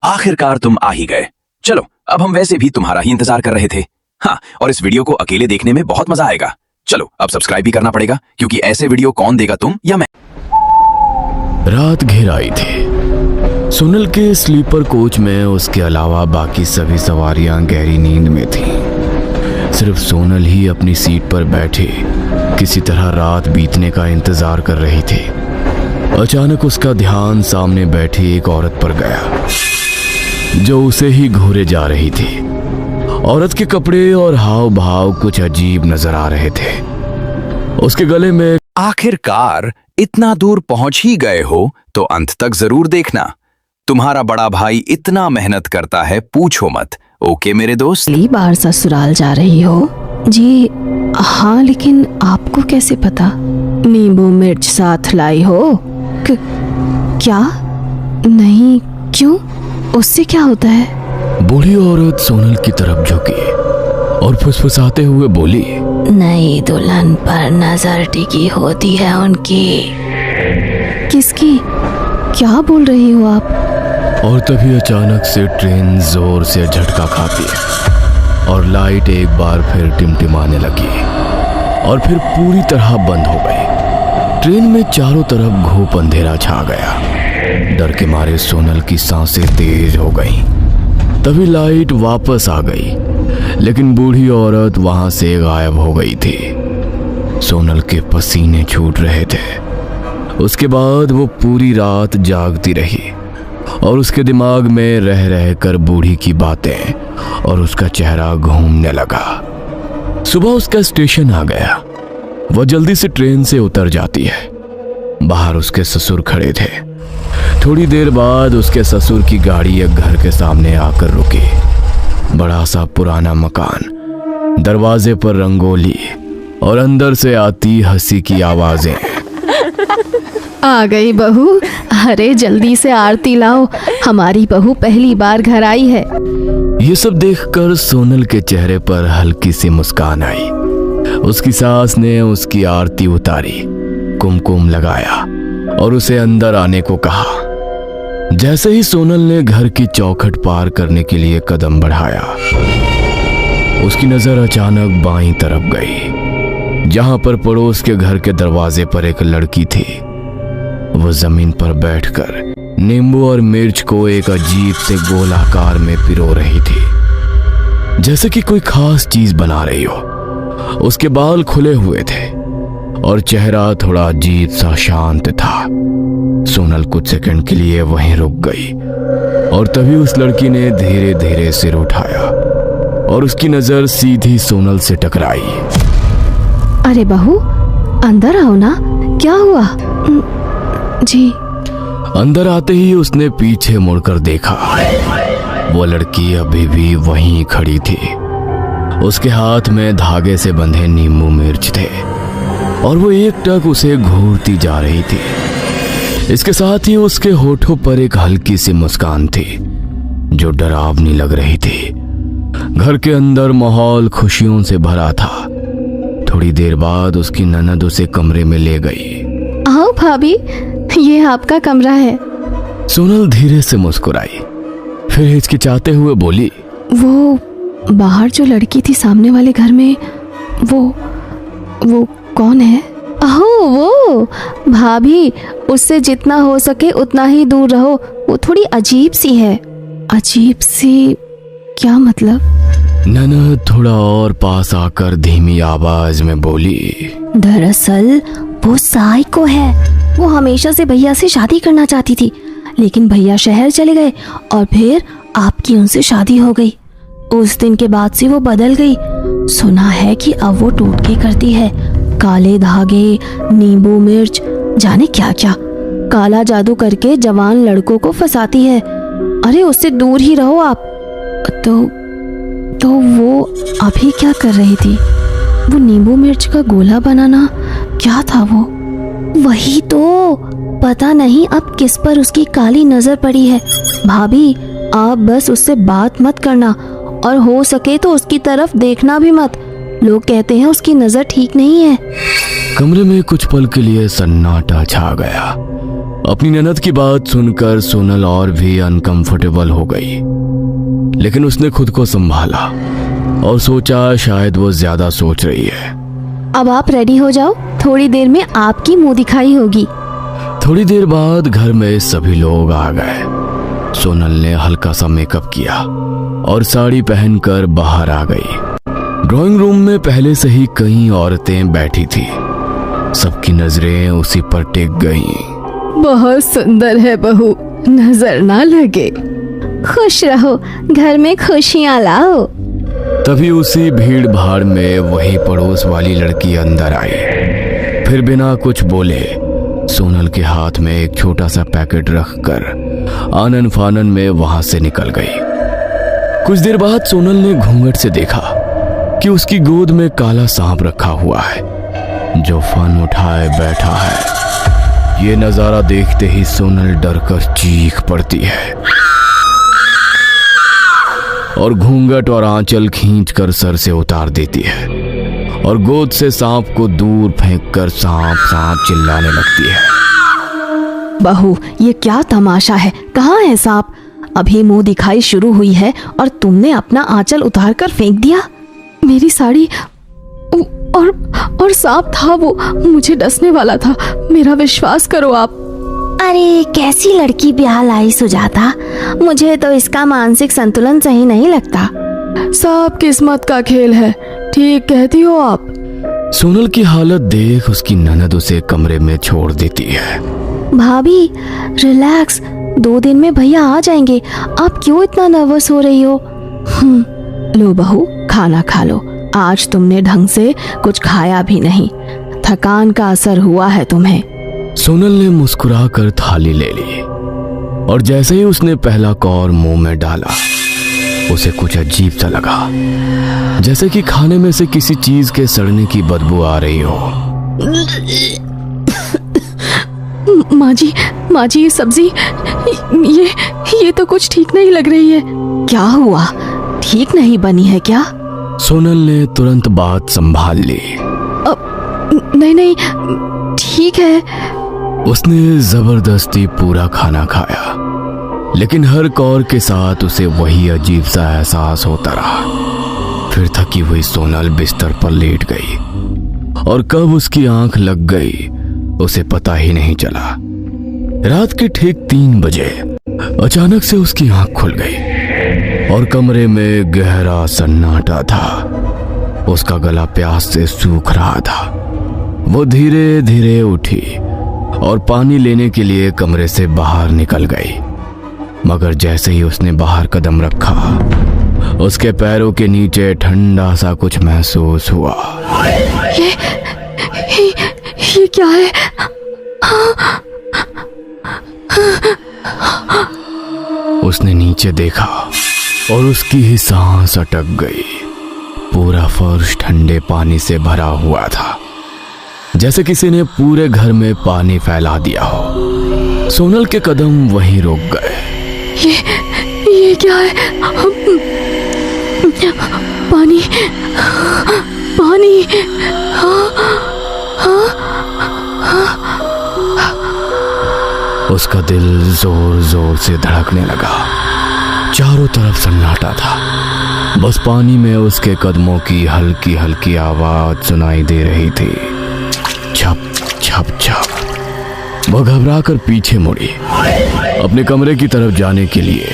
आखिरकार तुम आ ही गए। चलो, अब हम वैसे भी तुम्हारा ही इंतजार कर रहे थे। हाँ, और इस वीडियो को अकेले देखने में बहुत मजा आएगा। चलो, अब सब्सक्राइब भी करना पड़ेगा, क्योंकि ऐसे वीडियो कौन देगा, तुम या मैं। रात घेर आई थी। सोनल के स्लीपर कोच में उसके अलावा बाकी सभी सवारियां गहरी नींद में थीं। सिर्फ सोनल ही अपनी सीट पर बैठे किसी तरह रात बीतने का इंतजार कर रही थी। अचानक उसका ध्यान सामने बैठी एक औरत पर गया जो उसे ही घूरे जा रही थी। औरत के कपड़े और हाव भाव कुछ अजीब नजर आ रहे थे। उसके गले में आखिरकार इतना दूर पहुंच ही गए हो तो अंत तक जरूर देखना। तुम्हारा बड़ा भाई इतना मेहनत करता है, पूछो मत। ओके मेरे दोस्त। पहली बार ससुराल जा रही हो? जी हाँ, लेकिन आपको कैसे पता? नींबू मिर्च साथ लाई हो? क्या? नहीं, क्यों? उससे क्या होता है? बूढ़ी औरत सोनल की तरफ झुकी और फुसफुसाते हुए बोली, नई दुल्हन पर नजर टिकी होती है उनकी। किसकी? क्या बोल रही हो आप? और तभी अचानक से ट्रेन जोर से झटका खाती है और लाइट एक बार फिर टिमटिमाने लगी और फिर पूरी तरह बंद हो गई। ट्रेन में चारों तरफ घूप अंधेरा छा गया। डर के मारे सोनल की सांसें तेज हो गईं। तभी लाइट वापस आ गई, लेकिन बूढ़ी औरत वहां से गायब हो गई थी। सोनल के पसीने छूट रहे थे। उसके बाद वो पूरी रात जागती रही और उसके दिमाग में रह रह कर बूढ़ी की बातें और उसका चेहरा घूमने लगा। सुबह उसका स्टेशन आ गया। वह जल्दी से ट्रेन से उतर जाती है। बाहर उसके ससुर खड़े थे। थोड़ी देर बाद उसके ससुर की गाड़ी एक घर के सामने आकर रुकी। बड़ा सा पुराना मकान, दरवाजे पर रंगोली और अंदर से आती हंसी की आवाजें। आ गई बहू। अरे जल्दी से आरती लाओ, हमारी बहू पहली बार घर आई है। ये सब देखकर सोनल के चेहरे पर हल्की सी मुस्कान आई। उसकी सास ने उसकी आरती उतारी, कुमकुम लगाया और उसे अंदर आने को कहा। जैसे ही सोनल ने घर की चौखट पार करने के लिए कदम बढ़ाया, उसकी नजर अचानक बाईं तरफ गई, जहां पर पड़ोस के घर के दरवाजे पर एक लड़की थी। वो जमीन पर बैठकर नींबू और मिर्च को एक अजीब से गोल आकार में पिरो रही थी, जैसे कि कोई खास चीज बना रही हो। उसके बाल खुले हुए थे और चेहरा थोड़ा अजीब सा शांत था। सोनल कुछ सेकंड के लिए वहीं रुक गई और तभी उस लड़की ने धीरे धीरे सिर उठाया और उसकी नजर सीधी सोनल से टकराई। अरे बहू, अंदर आओ ना, क्या हुआ? जी। अंदर आते ही उसने पीछे मुड़कर देखा। वो लड़की अभी भी वहीं खड़ी थी। उसके हाथ में धागे से बंधे नींबू मिर्च थे और वो एकटक उसे घूरती जा रही थी। इसके साथ ही उसके होठों पर एक हल्की सी मुस्कान थी जो डरावनी लग रही थी। घर के अंदर माहौल खुशियों से भरा था। थोड़ी देर बाद उसकी ननद उसे कमरे में ले गई। आओ भाभी, ये आपका कमरा है। सोनल धीरे से मुस्कुराई, फिर हिचकिचाते हुए बोली, वो बाहर जो लड़की थी सामने वाले घर में, वो कौन है? ओह, वो भाभी, उससे जितना हो सके उतना ही दूर रहो। वो थोड़ी अजीब सी है। अजीब सी? क्या मतलब? ननद थोड़ा और पास आकर धीमी आवाज में बोली, दरअसल वो साइको है। वो हमेशा से भैया से शादी करना चाहती थी, लेकिन भैया शहर चले गए और फिर आपकी उनसे शादी हो गई। उस दिन के बाद से वो बदल गई। सुना है कि अब वो टोटके करती है, काले धागे, नींबू मिर्च, जाने क्या क्या। काला जादू करके जवान लड़कों को फंसाती है। अरे उससे दूर ही रहो आप। तो वो अभी क्या कर रही थी? वो नींबू मिर्च का गोला बनाना, क्या था वो? वही तो, पता नहीं अब किस पर उसकी काली नजर पड़ी है। भाभी, आप बस उससे बात मत करना और हो सके तो उसकी तरफ देखना भी मत। लोग कहते हैं उसकी नजर ठीक नहीं है। कमरे में कुछ पल के लिए सन्नाटा छा गया। अपनी ननद की बात सुनकर सोनल और भी अनकंफर्टेबल हो गई, लेकिन उसने खुद को संभाला और सोचा शायद वो ज्यादा सोच रही है। अब आप रेडी हो जाओ, थोड़ी देर में आपकी मुंह दिखाई होगी। थोड़ी देर बाद घर में सभी लोग आ गए। सोनल ने हल्का सा मेकअप किया और साड़ी पहनकर बाहर आ गई। ड्राइंग रूम में पहले से ही कई औरतें बैठी थी। सबकी नजरें उसी पर टिक गईं। बहुत सुंदर है बहू, नजर ना लगे। खुश रहो, घर में खुशियां लाओ। तभी उसी भीड़ भाड़ में वही पड़ोस वाली लड़की अंदर आई। फिर बिना कुछ बोले सोनल के हाथ में एक छोटा सा पैकेट रखकर आनन फानन में वहां से निकल गई। कुछ देर बाद सोनल ने घूंघट से देखा कि उसकी गोद में काला सांप रखा हुआ है जो फन उठाए बैठा है। ये नजारा देखते ही सोनल डरकर चीख पड़ती है और घूंघट और आंचल खींचकर सर से उतार देती है और गोद से सांप को दूर फेंककर सांप सांप चिल्लाने लगती है। बहू, ये क्या तमाशा है? कहाँ है सांप? अभी मुंह दिखाई शुरू हुई है और तुमने अपना आंचल उतार कर फेंक दिया। मेरी साड़ी और सांप था वो, मुझे डसने वाला था। मेरा विश्वास करो आप। अरे कैसी लड़की ब्याह लाई सुजाता, मुझे तो इसका मानसिक संतुलन सही नहीं लगता। सब किस्मत का खेल है, ठीक कहती हो आप। सोनल की हालत देख उसकी ननद उसे कमरे में छोड़ देती है। भाभी रिलैक्स, 2 दिन में भैया आ जाएंगे, आप क्यों इतना नर्वस हो रही हो? लो बहू, खाना खा लो। आज तुमने ढंग से कुछ खाया भी नहीं, थकान का असर हुआ है तुम्हें। सोनल ने मुस्कुराकर थाली ले ली और जैसे ही उसने पहला कौर मुंह में डाला उसे कुछ अजीब सा लगा, जैसे कि खाने में से किसी चीज के सड़ने की बदबू आ रही हो। माँ जी ये सब्जी, ये तो कुछ ठीक नहीं लग रही है। क्या हुआ? ठीक नहीं बनी है क्या? सोनल ने तुरंत बात संभाल ली। नहीं, ठीक है। उसने जबरदस्ती पूरा खाना खाया, लेकिन हर कौर के साथ उसे वही अजीब सा एहसास होता रहा। फिर थकी हुई सोनल बिस्तर पर लेट गई और कब उसकी आंख लग गई उसे पता ही नहीं चला। रात के ठीक 3 बजे अचानक से उसकी आंख खुल गई और कमरे में गहरा सन्नाटा था। उसका गला प्यास से सूख रहा था। वो धीरे धीरे उठी और पानी लेने के लिए कमरे से बाहर निकल गई, मगर जैसे ही उसने बाहर कदम रखा उसके पैरों के नीचे ठंडा सा कुछ महसूस हुआ। ये क्या है? उसने नीचे देखा और उसकी ही सांस अटक गई। पूरा फर्श ठंडे पानी से भरा हुआ था, जैसे किसी ने पूरे घर में पानी फैला दिया हो। सोनल के कदम वहीं रुक गए। ये क्या है? पानी। उसका दिल जोर जोर से धड़कने लगा। चारों तरफ सन्नाटा था, बस पानी में उसके कदमों की हल्की हल्की आवाज सुनाई दे रही थी। छप छप छप। वो घबराकर पीछे मुड़ी अपने कमरे की तरफ जाने के लिए,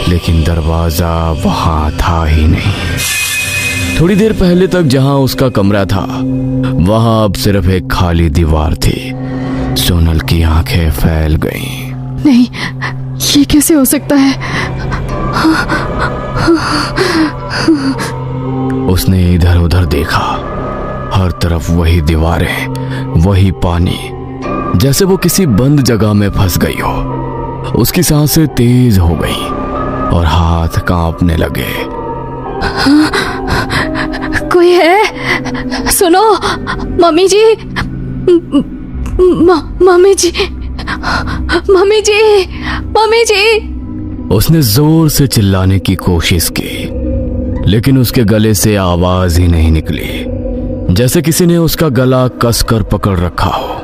लेकिन दरवाजा वहां था ही नहीं। थोड़ी देर पहले तक जहां उसका कमरा था वहां अब सिर्फ एक खाली दीवार थी। सोनल की आंखें फैल गईं। नहीं, ये कैसे हो सकता है? उसने इधर उधर देखा, हर तरफ वही दीवारें, वही पानी, जैसे वो किसी बंद जगह में फंस गई हो। उसकी सांसें तेज हो गई और हाथ कांपने लगे। कोई है? सुनो, मम्मी जी, मम्मी जी, मम्मी जी, मम्मी जी। उसने जोर से चिल्लाने की कोशिश की, लेकिन उसके गले से आवाज ही नहीं निकली, जैसे किसी ने उसका गला कसकर पकड़ रखा हो।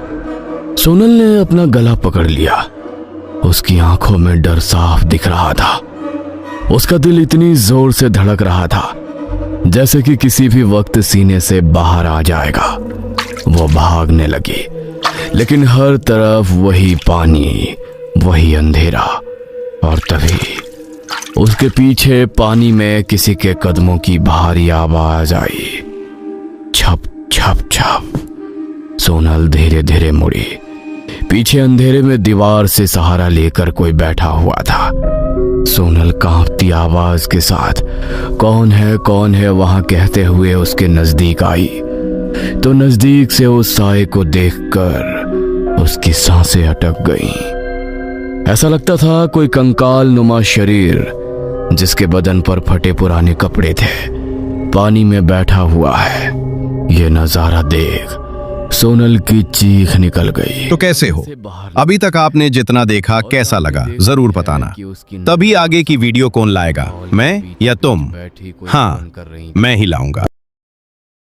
सोनल ने अपना गला पकड़ लिया। उसकी आंखों में डर साफ दिख रहा था। उसका दिल इतनी जोर से धड़क रहा था जैसे कि किसी भी वक्त सीने से बाहर आ जाएगा। वो भागने लगी, लेकिन हर तरफ वही पानी, वही अंधेरा। और तभी उसके पीछे पानी में किसी के कदमों की भारी आवाज आई। छप छप छप। सोनल धीरे धीरे मुड़ी। पीछे अंधेरे में दीवार से सहारा लेकर कोई बैठा हुआ था। सोनल कांपती आवाज के साथ कौन है वहां कहते हुए उसके नजदीक आई, तो नजदीक से उस साए को देखकर उसकी सांसें अटक गईं। ऐसा लगता था कोई कंकाल नुमा शरीर जिसके बदन पर फटे पुराने कपड़े थे, पानी में बैठा हुआ है। ये नजारा देख सोनल की चीख निकल गई। तो कैसे हो? अभी तक आपने जितना देखा कैसा लगा जरूर बताना। तभी आगे की वीडियो कौन लाएगा, मैं या तुम? हाँ, मैं ही लाऊंगा।